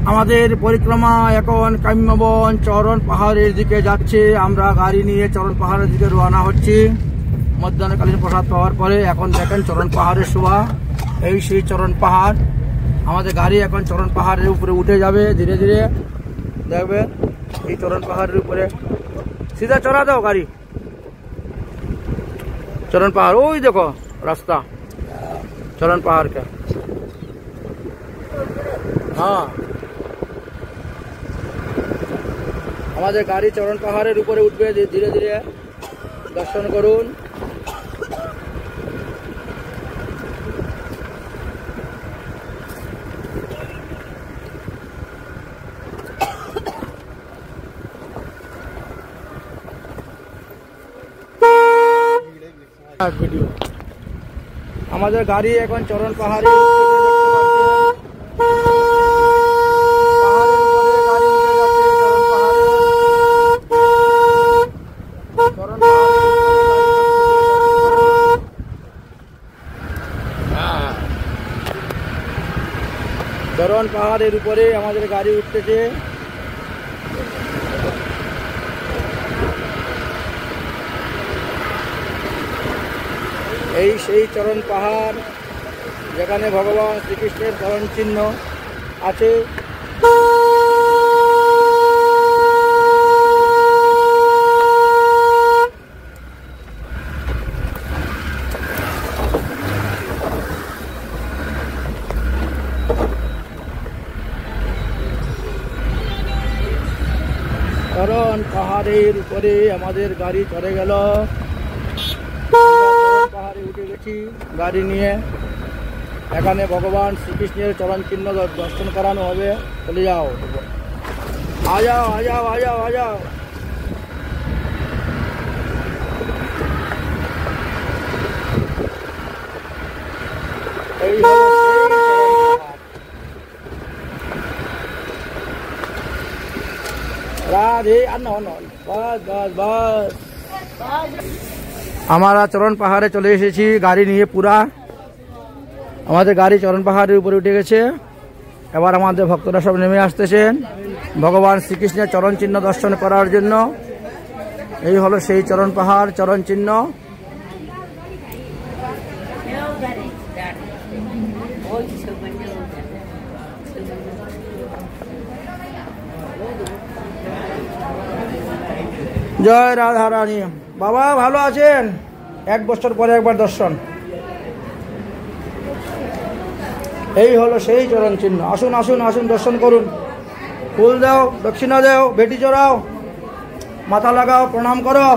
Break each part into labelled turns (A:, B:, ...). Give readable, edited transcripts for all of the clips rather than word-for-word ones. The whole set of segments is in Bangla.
A: আমাদের পরিক্রমা এখন কাম্যবন চরণ পাহাড়ের দিকে যাচ্ছে। আমরা গাড়ি নিয়ে চরণ পাহাড়ের দিকে রওনা হচ্ছি। মধ্যাহ্নকালীন প্রসাদ পাওয়ার পরে এখন দেখেন চরণ পাহাড়ের শোভা। এই সেই চরণ পাহাড়। আমাদের গাড়ি এখন চরণ পাহাড়ের উপরে উঠে যাবে ধীরে ধীরে। দেখবেন এই চরণ পাহাড়ের উপরে সিধা চড়া দাও গাড়ি। চরণ পাহাড় ওই দেখো রাস্তা চরণ পাহাড় কা। হ্যাঁ, আমাদের গাড়ি চরণ পাহাড়ের উপরে উঠবে ধীরে ধীরে। দর্শন করুন। ভিডিও আমাদের গাড়ি এখন চরণ পাহাড়ে চরণ পাহাড়ের উপরে আমাদের গাড়ি উঠতেছে। এই সেই চরণ পাহাড় যেখানে ভগবান শ্রীকৃষ্ণের চরণ চিহ্ন আছে। চরণ পাহাড়ের উপরে আমাদের গাড়ি চড়ে গেল। পাহাড়ে উঠে গেছি গাড়ি নিয়ে। এখানে ভগবান শ্রীকৃষ্ণের চরণ চিহ্ন দর্শন করানো হবে। চলে যাও, আজাও আজাও আজাও আজাও। এই রাধে। বাস বাস বাস। আমরা চরণ পাহাড়ে চলে এসেছি গাড়ি নিয়ে পুরা। আমাদের গাড়ি চরণ পাহাড়ের উপরে উঠে গেছে। এবার আমাদের ভক্তরা সব নেমে আসতেছেন ভগবান শ্রীকৃষ্ণের চরণ চিহ্ন দর্শন করার জন্য। এই হলো সেই চরণ পাহাড় চরণ চিহ্ন। জয় রাধা রানী। বাবা ভালো আছেন? 1 বছর পরে একবার দর্শন। এই হলো সেই চরণ চিহ্ন। আসুন আসুন আসুন দর্শন করুন। ফুল দাও, দক্ষিণা দাও, বেটি চড়াও, মাথা লাগাও, প্রণাম করো।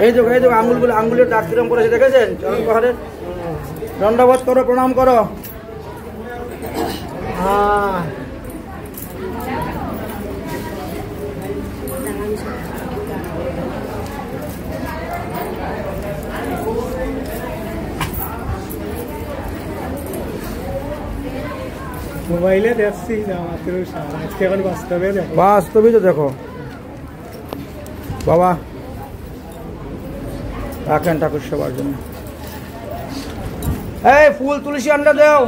A: এই দেখো আঙ্গুলগুলো আঙ্গুলের ডাক কিরম করেছে দেখেছেন? চরণ পাহাড়ে দণ্ডবোধ করো, প্রণাম করো।
B: মোবাইলে দেখছি আজকে এখন বাস্তবে দেখো।
A: বাস্তবে তো দেখো বাবা। রাখেন ঠাকুর সেবার জন্য। এই ফুল তুলসী আন্ডা দাও।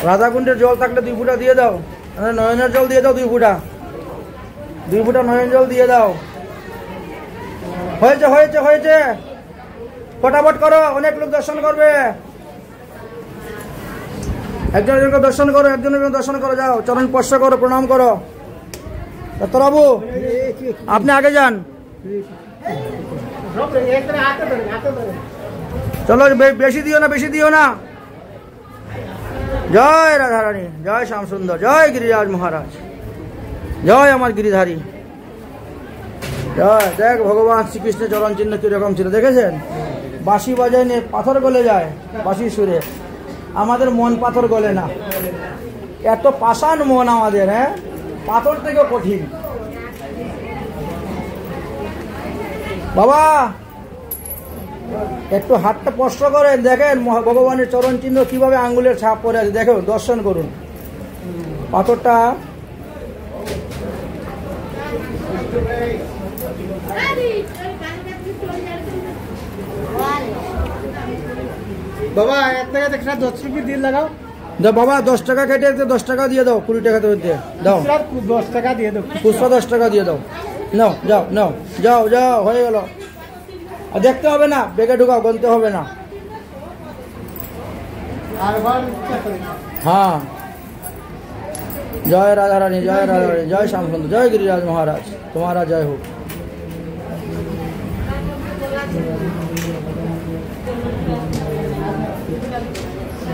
A: রাধাকুণ্ডের জল থাকলে 2 ফুটা দিয়ে দাও। নয়নের জল দিয়ে দাও 2 ফুটা। 2 ফুটা নয়ন জল দিয়ে দাও। হয়েছে হয়েছে হয়েছে। ফটাফট করো, অনেক লোক দর্শন করবে। একজনের দর্শন করো, একজনের দর্শন করো। যাও চরণ স্পর্শ করো, প্রণাম করো। দত্তবাবু আপনি আগে যান। চলো বেশি দিও না, বেশি দিও না। জয় রাধারানী, জয় শ্যাম সুন্দর, জয় গিরিরাজ মহারাজ, জয় আমার গিরিধারী। জয়। দেখ ভগবান শ্রীকৃষ্ণের চরণ চিহ্ন কিরকম ছিল দেখেছেন? বাঁশি বাজায় নিয়ে পাথর গলে যায় বাঁশির সুরে। আমাদের মন পাথর গলে না। এত পাষাণ মন আমাদের। হ্যাঁ, পাথর থেকে কঠিন। বাবা একটু হাতটা স্পর্শ করেন, দেখেন ভগবানের চরণ চিহ্ন কিভাবে আঙ্গুলের ছাপ পড়ে আছে। দেখো, দর্শন করুন। পাথরটা
B: বাবা 1 টাকা দেখরা 10 রুপি দিয়ে লাগাও।
A: দাও বাবা 10 টাকা কেটে 10 টাকা দিয়ে দাও, 20 টাকা দিয়ে দাও।
B: স্যার 10 টাকা দিয়ে দাও।
A: খুচরা 10 টাকা দিয়ে দাও। নাও যাও নাও যাও যাও, হয়ে গেল। আর দেখতে হবে না, বেগে ঢুকাও, গনতে হবে না। हाँ, जय राधा रानी, जय राधा रानी, जय श्याम सुंदर, जय गिरिराज महाराज, तुम्हारा जय हो।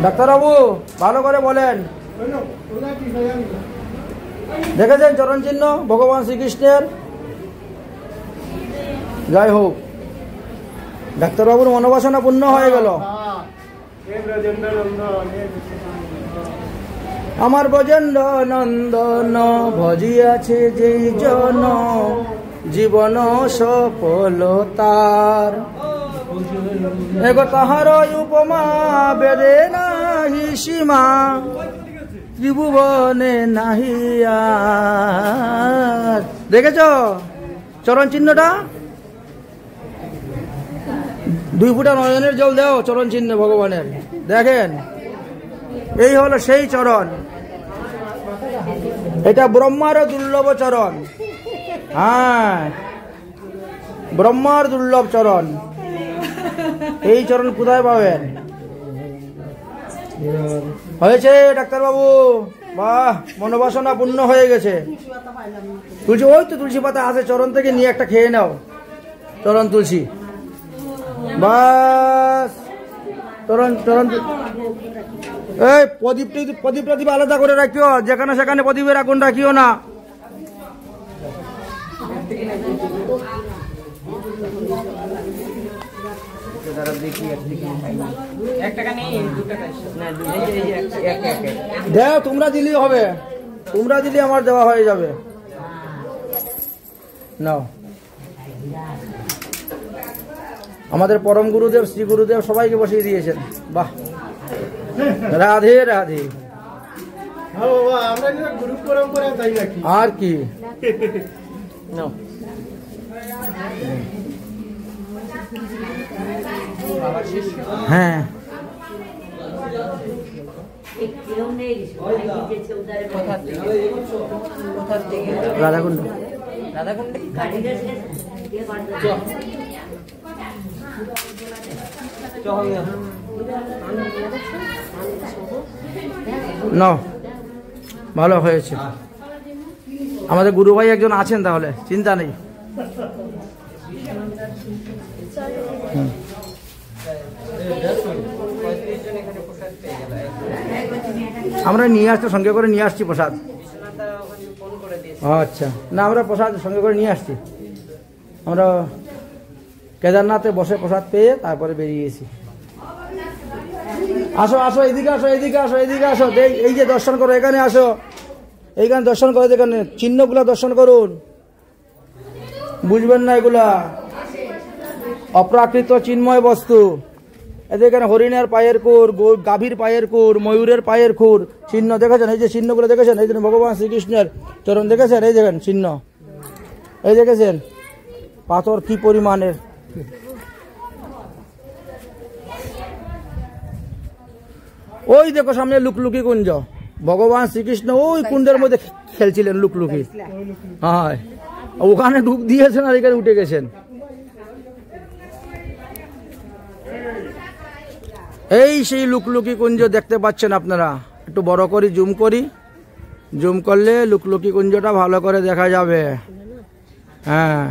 A: ডাক্তার বাবু ভালো করে বলেন, দেখেছেন চরণ চিহ্ন ভগবান শ্রীকৃষ্ণের? জয় হোক। ডাক্তারবাবুর মনোবাসনা পূর্ণ হয়ে গেল। আমার ব্রজেন্দ্র নন্দন ভজিয়াছে যেই জন, জীবন সফলতার। এগো তাহার উপমা বেদে নাহি সীমা, ত্রিভুবনে নাহি আর। দেখেছ চরণ চিহ্নটা? 2 ফুটা নয়নের জল দেও চরণ চিহ্ন ভগবানের। দেখেন এই হলো সেই চরণ। এটা ব্রহ্মার দুর্লভ চরণ। হ্যাঁ, ব্রহ্মার দুর্লভ চরণ। এই চরণ কোথায় পাবেন? হয়েছে ডাক্তারবাবু, বাহ, মনোবাসনা পূর্ণ হয়ে গেছে। তুলসী, ওই তো তুলসী পাতা আছে, চরণ থেকে নিয়ে একটা খেয়ে নাও চরণ তুলসী। বাস, চরণ চরণ। এই প্রদীপটা আলাদা করে রাখিও, যেখানে সেখানে প্রদীপের আগুন রাখিও না। দেও, তোমরা দিলেই হবে, তোমরা দিলে আমার দেওয়া হয়ে যাবে। নাও, আমাদের পরম গুরুদেব শ্রী গুরুদেব সবাইকে বসিয়ে দিয়েছেন। বাহ, রাধে রাধে। আর কি হ্যাঁ, রাধাকুণ্ড না, ভালো হয়েছে। আমাদের গুরু ভাই একজন আছেন, তাহলে চিন্তা নেই। আমরা নিয়ে আসছি, সঙ্গে করে নিয়ে আসছি প্রসাদ। আচ্ছা, না আমরা প্রসাদ সঙ্গে করে নিয়ে আসছি। আমরা কেদারনাথে বসে প্রসাদ পেয়ে তারপরে বেরিয়েছি। আসো আসো, এদিকে আসো, এদিকে আসো, এদিকে আসো। এই যে দর্শন করো, এখানে আসো, এইখানে দর্শন করো। এখানে চিহ্নগুলা দর্শন করুন, বুঝবেন না এগুলা অপ্রাকৃত চিন্ময় বস্তু। এদের এখানে হরিণের পায়ের খুর, গাভীর পায়ের খুর, ময়ূরের পায়ের খুর চিহ্ন দেখেছেন? এই যে চিহ্নগুলো দেখেছেন? এই যে ভগবান শ্রীকৃষ্ণের চরণ দেখেছেন? এই দেখেন চিহ্ন, এই দেখেছেন পাথর কি পরিমাণের। ওই দেখো সামনে লুকলুকি কুঞ্জ, ভগবান শ্রীকৃষ্ণ ওই কুণ্ডের মধ্যে খেলছিলেন লুকলুকি। হ্যাঁ, ওখানে ডুব দিয়েছেন আর এখানে উঠে গেছেন। এই সেই লুকলুকি কুঞ্জ দেখতে পাচ্ছেন আপনারা। একটু বড় করি, জুম করি, জুম করলে লুকলুকি কুঞ্জটা ভালো করে দেখা যাবে। হ্যাঁ,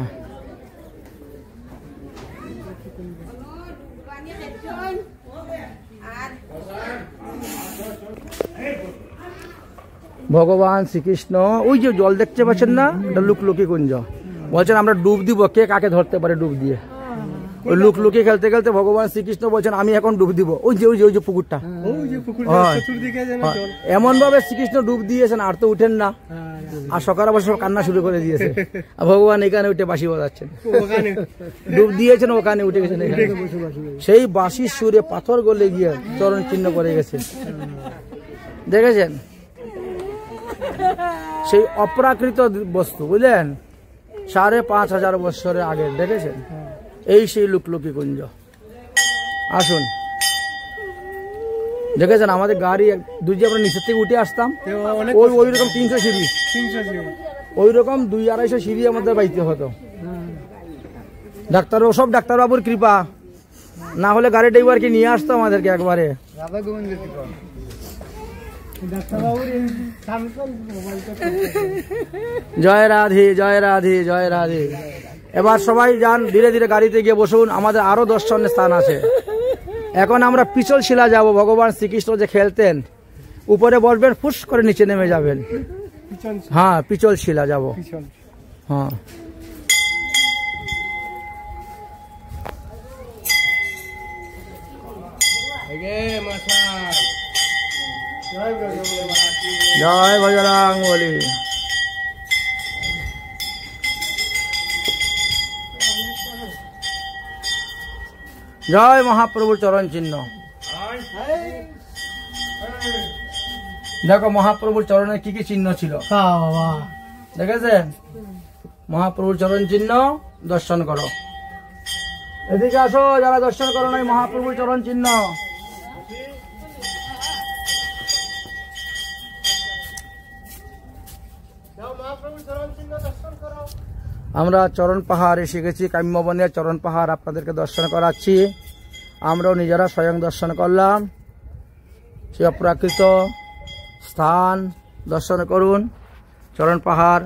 A: ভগবান শ্রীকৃষ্ণ ওই যে জল দেখতে পাচ্ছেন না, এটা লুকলুকি কুঞ্জ। বলছেন আমরা ডুব দিব, কে কাকে ধরতে পারে ডুব দিয়ে। ওই লুকলুকি খেলতে খেলতে ভগবান শ্রীকৃষ্ণ বলছেন আমি এখন ডুব দিব। ওই যে ওই যে ওই যে পুকুরটা, এমন ভাবে শ্রীকৃষ্ণ ডুব দিয়েছেন আর তো উঠেন না। আর সকাল আবার সব কান্না শুরু করে দিয়েছে। আর ভগবান এখানে উঠে বাঁশি বাজাচ্ছেন, ডুব দিয়েছেন ওখানে উঠে গেছেন। সেই বাঁশির সুরে পাথর গলে গিয়ে চরণ চিহ্ন করে গেছে, দেখেছেন? সেই অপ্রাকৃত বস্তু, বুঝলেন? 5,500 বছরের আগে, দেখেছেন? এই সেই লুকলুকি কুঞ্জ। আসুন, দেখেছেন আমাদের গাড়ি দুই যে আমরা নিচের থেকে উঠে আসতাম, ওই রকম 300 সিঁড়ি, ওই রকম 200-250 সিঁড়ি আমাদের বাইতে হতো। ডাক্তার, সব ডাক্তারবাবুর কৃপা, না হলে গাড়ি ড্রাইভারকে নিয়ে আসতো আমাদেরকে একবারে। জয় রাধে, জয় রাধে, জয় রাধে। এবার সবাই যান, ধীরে ধীরে গাড়িতে গিয়ে বসুন, আমাদের আরো দর্শনের স্থান আছে। এখন আমরা পিছল শিলা যাব। ভগবান শ্রীকৃষ্ণ যে খেলতেন, উপরে বসবেন, ফুস করে নিচে নেমে যাবেন। হ্যাঁ, পিছল শিলা যাব। হ্যাঁ, জয় বজরং বলি। জয় মহাপ্রভুর চরণ চিহ্ন। দেখো মহাপ্রভুর চরণে কি কি চিহ্ন ছিল, দেখেছেন? মহাপ্রভুর চরণ চিহ্ন দর্শন করো। এদিকে আসো যারা দর্শন করো নাই মহাপ্রভুর চরণ চিহ্ন। আমরা চরণ পাহাড় এসে গেছি, কাম্যবনের চরণ পাহাড় আপনাদেরকে দর্শন করাচ্ছি। আমরাও নিজেরা স্বয়ং দর্শন করলাম। সে অপ্রাকৃত স্থান দর্শন করুন, চরণ পাহাড়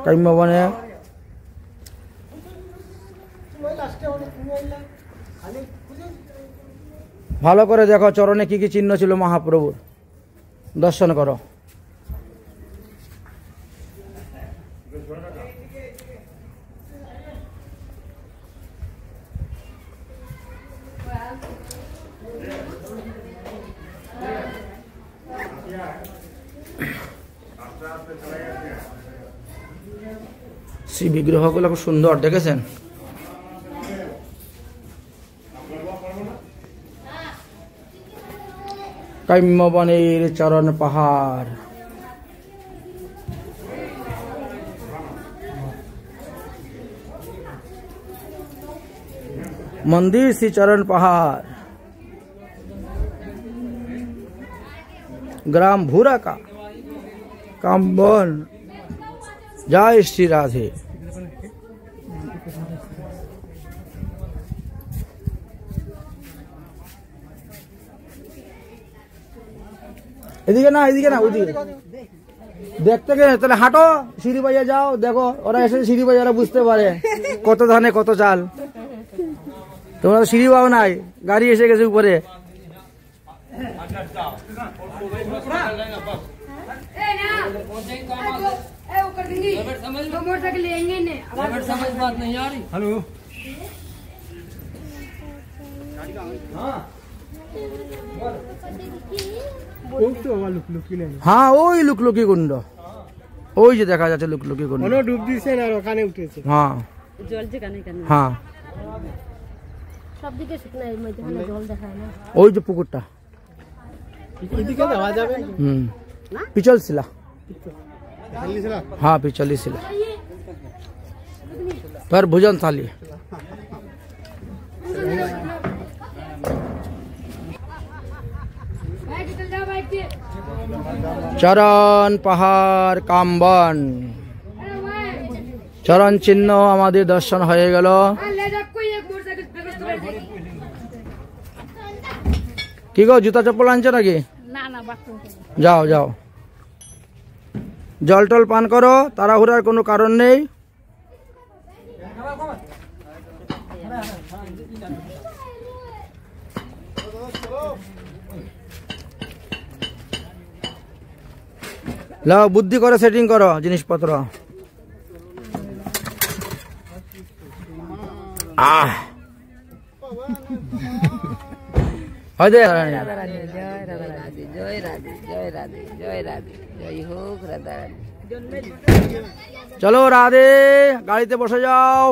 A: কাম্যবনে। ভালো করে দেখো চরণে কি কি চিহ্ন ছিল মহাপ্রভুর, দর্শন করো। শ্রী বিগ্রহগুলো খুব সুন্দর, দেখেছেন? কাম্যবনের চরণ পাহাড়। मंदिर श्री चरण पहाड़, ग्राम भूरा का कामबन। जय श्री राधे। এদিকে না, এদিকে না, ওইদিকে দেখতে গেলে তাহলে হাঁটো, সিঁড়ি বাজার যাও, দেখো ওরা এসে সিঁড়ি বাজারে বুঝতে পারে কত ধানে কত চাল। তোমরা তো সিঁড়ি পাও নাই, গাড়ি এসে গেছে উপরে। হ্যাঁ, ওই লুকলুকি কুণ্ড, ওই যে দেখা যাচ্ছে লুকলুকি কুণ্ড।
B: ডুব দিয়েছে আর ওখানে উঠেছে।
A: হ্যাঁ, হ্যাঁ,
C: সবদিকে শুকনো, এর মধ্যে জল দেখায় না।
A: ওই যে পুকুরটা,
B: এদিকে যাওয়া যাবে না।
A: পিছল শিলা, हाँ पिछली शिला पर भोजन थाली। चरण पहाड़ कामबन चरण चिन्ह आमादेर दर्शन हो गेल। कि गो जूता चप्पल आनছো নাকি? যাও যাও, জল টল পান করো, তাড়াহুড়ার কোনো কারণ নেই। লাও বুদ্ধি করে সেটিং করো জিনিসপত্র। জয় রাধে জয় রাধে জয় রাধে জয় রাধে জয় হোক রাধা রাধে। চলো রাধে, গাড়িতে বসে যাও।